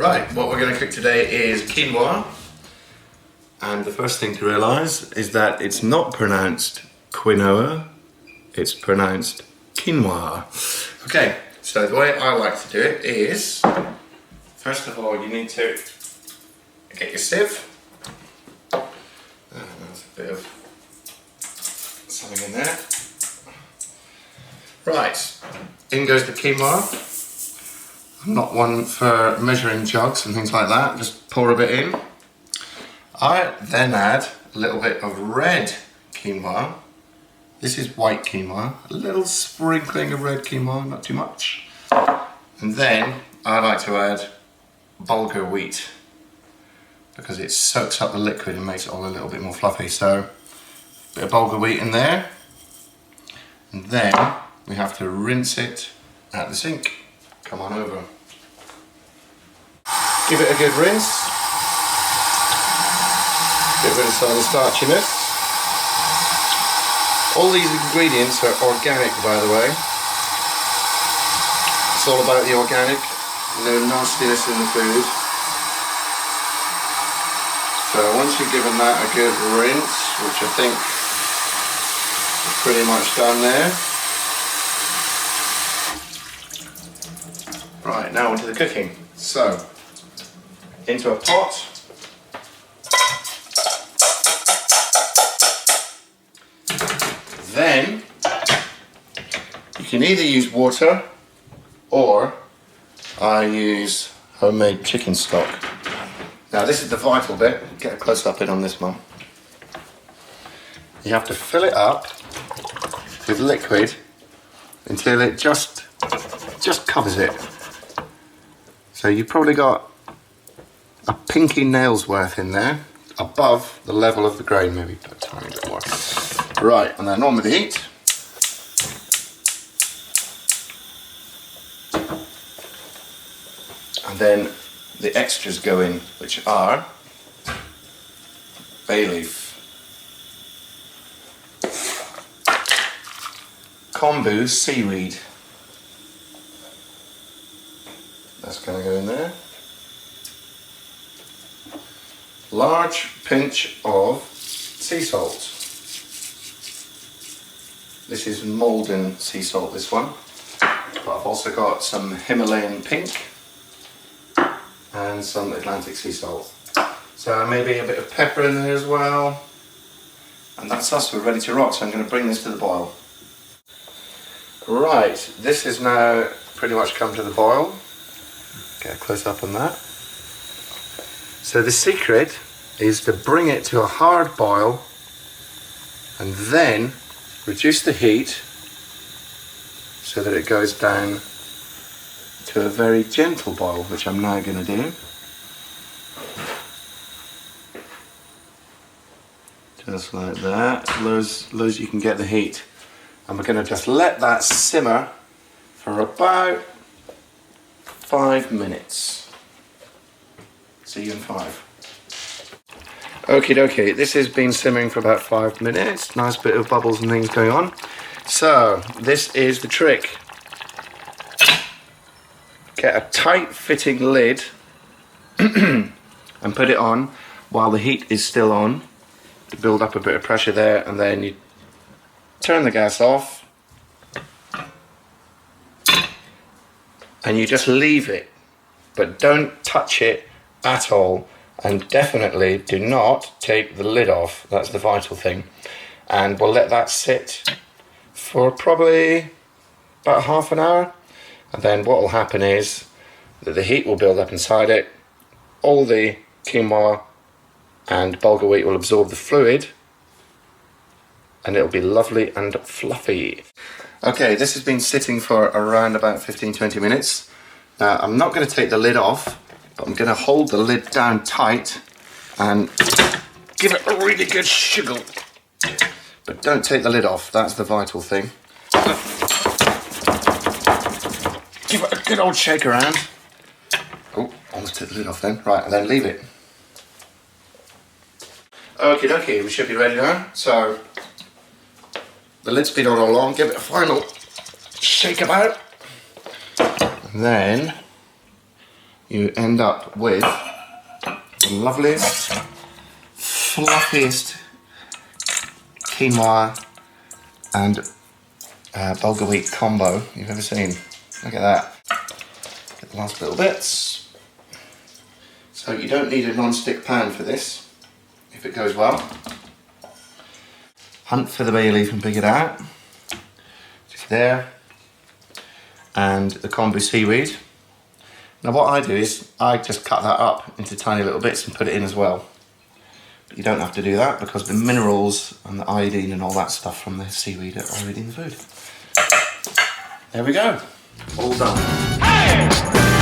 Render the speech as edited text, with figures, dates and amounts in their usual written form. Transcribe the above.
Right, what we're going to cook today is quinoa. And the first thing to realise is that it's not pronounced quinoa, it's pronounced quinoa. Okay, so the way I like to do it is, first of all you need to get your sieve. There's a bit of something in there. Right, in goes the quinoa. I'm not one for measuring jugs and things like that, just pour a bit in. I then add a little bit of red quinoa. This is white quinoa, a little sprinkling of red quinoa, not too much. And then I like to add bulgur wheat because it soaks up the liquid and makes it all a little bit more fluffy. So a bit of bulgur wheat in there, and then we have to rinse it at the sink. Come on over. Give it a good rinse. Get rid of some of the starchiness. All these ingredients are organic, by the way. It's all about the organic, no nastiness in the food. So once you've given that a good rinse, which I think is pretty much done there. Right, now onto the cooking. So, into a pot. Then, you can either use water or I use homemade chicken stock. Now this is the vital bit. Get a close up in on this one. You have to fill it up with liquid until it just covers it. So you've probably got a pinky nail's worth in there, above the level of the grain, maybe a tiny bit more. Right, and then on with the heat. And then the extras go in, which are bay leaf, kombu seaweed. That's going to go in there. Large pinch of sea salt. This is Malden sea salt, this one. But I've also got some Himalayan pink and some Atlantic sea salt. So maybe a bit of pepper in there as well. And that's us, we're ready to rock. So I'm going to bring this to the boil. Right, this has now pretty much come to the boil. Get a close up on that. So the secret is to bring it to a hard boil and then reduce the heat so that it goes down to a very gentle boil, which I'm now going to do. Just like that, low as you can get the heat. And we're going to just let that simmer for about 5 minutes. See you in 5. Okie dokie, this has been simmering for about 5 minutes. Nice bit of bubbles and things going on. So, this is the trick. Get a tight fitting lid and put it on while the heat is still on to build up a bit of pressure there, and then you turn the gas off and you just leave it, but don't touch it at all, and definitely do not take the lid off. That's the vital thing. And we'll let that sit for probably about half an hour, and then what will happen is that the heat will build up inside it, all the quinoa and bulgur wheat will absorb the fluid, and it'll be lovely and fluffy. Okay, this has been sitting for around about 15-20 minutes. Now I'm not going to take the lid off, but I'm going to hold the lid down tight and give it a really good shiggle. But don't take the lid off, that's the vital thing. Give it a good old shake around. Oh, almost took the lid off then. Right, and then leave it. Okie dokie, we should be ready now. So, the lid's been on all along, give it a final shake about. And then, you end up with the loveliest, fluffiest quinoa and bulgur wheat combo you've ever seen. Look at that. Get the last little bits. So you don't need a non-stick pan for this, if it goes well. Hunt for the bay leaf and pick it out. Just there. And the kombu seaweed. Now what I do is, I just cut that up into tiny little bits and put it in as well. But you don't have to do that because the minerals and the iodine and all that stuff from the seaweed are already in the food. There we go. All done. Hey!